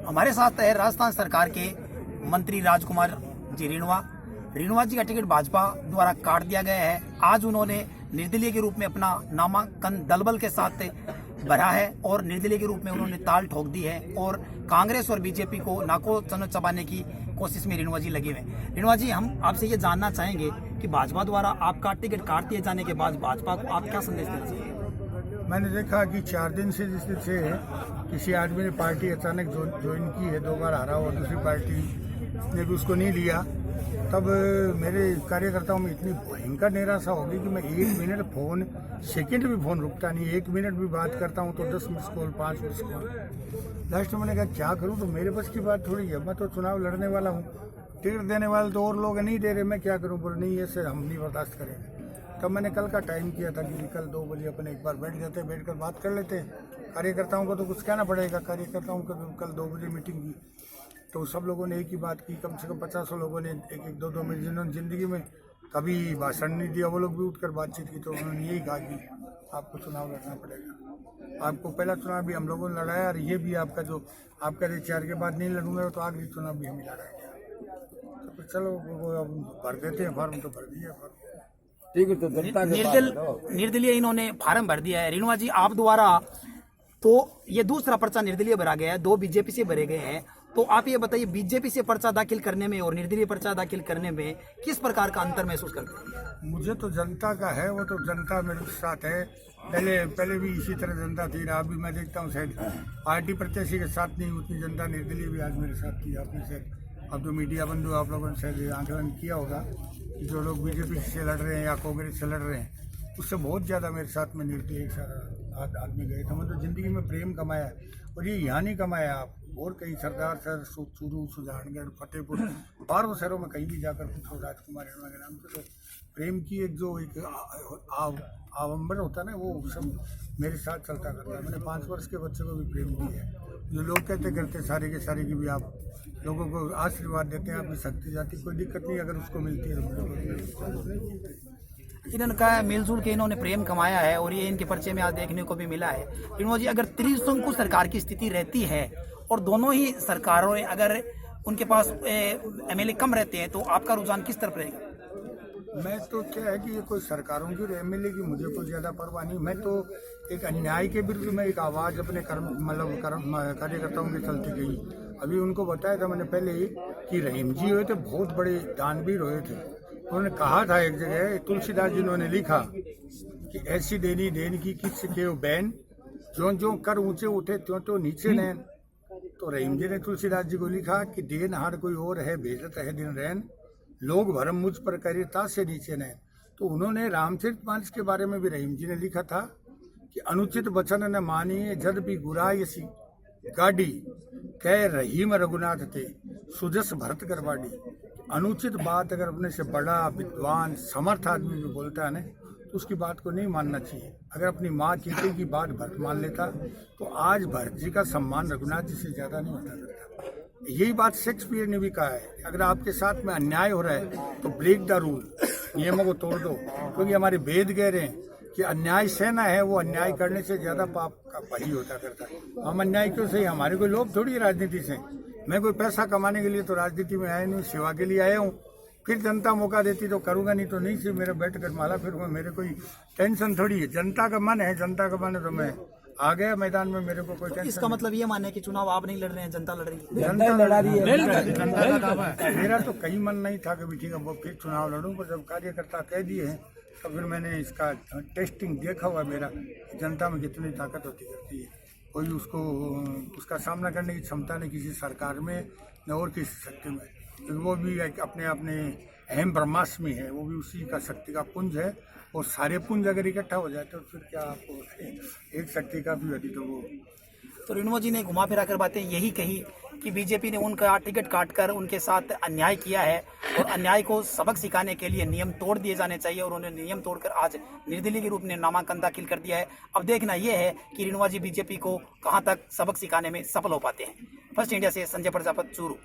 हमारे साथ है राजस्थान सरकार के मंत्री राजकुमार जी रेणुवा जी का टिकट भाजपा द्वारा काट दिया गया है। आज उन्होंने निर्दलीय के रूप में अपना नामांकन दलबल के साथ भरा है और निर्दलीय के रूप में उन्होंने ताल ठोक दी है और कांग्रेस और बीजेपी को नाको चबाने की कोशिश में रेणुवा जी लगे हुए। रेणुवा जी, हम आपसे ये जानना चाहेंगे कि भाजपा द्वारा आपका टिकट काट दिए जाने के बाद भाजपा को आप क्या संदेश देना चाहिए? मैंने देखा कि 4 दिन से जिस दिन से किसी आदमी ने पार्टी अचानक ज्वाइन की है, 2 बार हारा और दूसरी पार्टी ने भी उसको नहीं लिया, तब मेरे कार्यकर्ताओं में इतनी भयंकर निराशा होगी कि मैं 1 मिनट सेकंड भी फोन रुकता नहीं। 1 मिनट भी बात करता हूँ तो 10 miss call, 5 miss call. Last में मैंने कहा क्या करूँ, तो मेरे बस की बात थोड़ी है, मैं तो चुनाव लड़ने वाला हूँ, टिकट देने वाले तो और लोग नहीं दे रहे, मैं क्या करूँ। बोले नहीं, ऐसे हम नहीं बर्दाश्त करेंगे। तब मैंने कल का टाइम किया था कि कल 2 बजे अपने एक बार बैठकर बात कर लेते हैं। कार्यकर्ताओं को तो कुछ कहना पड़ेगा, कार्यकर्ताओं को कल 2 बजे मीटिंग की तो सब लोगों ने एक ही बात की। कम से कम 50 लोगों ने 1-2 मिनट, जिन्होंने ज़िंदगी में कभी भाषण नहीं दिया, वो लोग भी उठकर बातचीत की। तो उन्होंने यही कहा कि आपको चुनाव लड़ना पड़ेगा। आपको पहला चुनाव भी हम लोगों ने लड़ाया और ये भी आपका जो आप कह रहे 4 के बाद नहीं लड़ूंगा, तो आखिरी चुनाव भी हम ही लड़ाएंगे। तो चलो भर देते हैं फॉर्म, तो भर दिया फॉर्म। ठीक है, तो जनता के निर्दलीय इन्होंने फार्म भर दिया है। रेणुवा जी, आप द्वारा तो ये दूसरा पर्चा निर्दलीय भरा गया है, 2 बीजेपी से भरे गए हैं। तो आप ये बताइए, बीजेपी से पर्चा दाखिल करने में और निर्दलीय पर्चा दाखिल करने में किस प्रकार का अंतर महसूस करते हैं? मुझे तो जनता का है, वो तो जनता मेरे साथ है। पहले भी इसी तरह जनता थी, अभी मैं देखता हूँ शायद पार्टी प्रत्याशी के साथ नहीं उतनी जनता निर्दलीय भी आज मेरे साथ थी। आपने शायद अब तो मीडिया बंधु आप लोगों ने शायद आंकलन किया होगा कि जो लोग बीजेपी से लड़ रहे हैं या कांग्रेस से लड़ रहे हैं, उससे बहुत ज़्यादा मेरे साथ में निर्दलीय आदमी गए थे। मैंने तो जिंदगी में प्रेम कमाया और ये यहाँ नहीं कमाया, आप और कहीं सरदार सर, चूरू, सुजानगढ़, फतेहपुर, 12 शहरों में कहीं भी जाकर पूछो राजकुमार रेणुवा के नाम से, तो प्रेम की एक जो एक आवंबन होता है ना, वो सब मेरे साथ चलता करता है। मैंने 5 वर्ष के बच्चे को भी प्रेम किया है। जो लोग कहते करते सारे के सारे की भी आप लोगों को आशीर्वाद देते हैं, आपकी शक्ति जाती, कोई दिक्कत नहीं अगर उसको मिलती है तो। इन्होंने कहा मिलजुल के इन्होंने प्रेम कमाया है और ये इनके पर्चे में आज देखने को भी मिला है। रेणुवा जी, अगर त्रिशंकु सरकार की स्थिति रहती है और दोनों ही सरकारों में अगर उनके पास एमएलए कम रहते हैं, तो आपका रुझान किस तरफ रहेगा? मैं तो क्या है कि ये कोई सरकारों की और एमएलए की मुझे कोई ज़्यादा परवाह नहीं। मैं तो एक अन्याय के विरुद्ध में एक आवाज़ अपने कार्यकर्ताओं के चलती गई। अभी उनको बताया था मैंने पहले ही कि रहीम जी हुए थे, बहुत बड़े दानवीर हुए थे। उन्होंने कहा था एक जगह, तुलसीदास जी ने लिखा कि ऐसी देनी की किस के बैन, जो कर ऊंचे उठे त्यों नीचे नैन। तो रहीम जी ने तुलसीदास जी को लिखा कि देन हार कोई और है, भेजत है दिन रैन, लोग भरम मुझ पर करिता से नीचे नैन। तो उन्होंने रामचरितमानस के बारे में भी रहीम जी ने लिखा था कि अनुचित वचन न मानिए जद भी गुरायसी गाड़ी, कह रहीम रघुनाथ थे सुजस भरत करवाड़ी। अनुचित बात अगर अपने से बड़ा विद्वान समर्थ आदमी भी बोलता है ना, तो उसकी बात को नहीं मानना चाहिए। अगर अपनी माँ कीर्ति की बात भरत मान लेता, तो आज भरत जी का सम्मान रघुनाथ जी से ज्यादा नहीं होता करता। यही बात शेक्सपियर ने भी कहा है, अगर आपके साथ में अन्याय हो रहा है तो ब्रेक द रूल, नियमों को तोड़ दो। क्योंकि हमारे वेद कह रहे हैं कि अन्याय सहना है, वो अन्याय करने से ज्यादा पाप का बलि होता करता है। हम अन्याय क्यों सही, हमारे कोई लोग थोड़ी राजनीति से। मैं कोई पैसा कमाने के लिए तो राजनीति में आया नहीं, सेवा के लिए आया हूँ। फिर जनता मौका देती तो करूंगा, नहीं तो नहीं। सिर्फ मेरा बैठ कर माला फिर मेरे कोई टेंशन थोड़ी है। जनता का मन है, जनता का मन है तो मैं आ गया मैदान में, मेरे को कोई टेंशन। इसका मतलब ये माने कि चुनाव आप नहीं लड़ रहे हैं, जनता लड़ रही है? जनता लड़ा रही है। जनता का दावा है। मेरा तो कहीं मन नहीं था कि ठीक है वो फिर चुनाव लड़ूं, पर जब कार्यकर्ता कह दिए हैं तो फिर मैंने इसका टेस्टिंग देखा हुआ मेरा, जनता में कितनी ताकत होती करती है। कोई उसका सामना करने की क्षमता नहीं किसी सरकार में न और किसी शक्ति में, क्योंकि वो भी अपने अहम ब्रह्मास्मि है, वो भी उसी का शक्ति का पुंज है। और सारे पुंज अगर इकट्ठा हो जाए तो फिर क्या आपको एक शक्ति का भी अधिक वो। तो रेणुवा जी ने घुमा फिरा कर बातें यही कही कि बीजेपी ने उनका टिकट काटकर उनके साथ अन्याय किया है और अन्याय को सबक सिखाने के लिए नियम तोड़ दिए जाने चाहिए, और उन्होंने नियम तोड़कर आज निर्दलीय के रूप में नामांकन दाखिल कर दिया है। अब देखना यह है कि रेणुवा जी बीजेपी को कहां तक सबक सिखाने में सफल हो पाते हैं। फर्स्ट इंडिया से संजय प्रजापत, चूरू।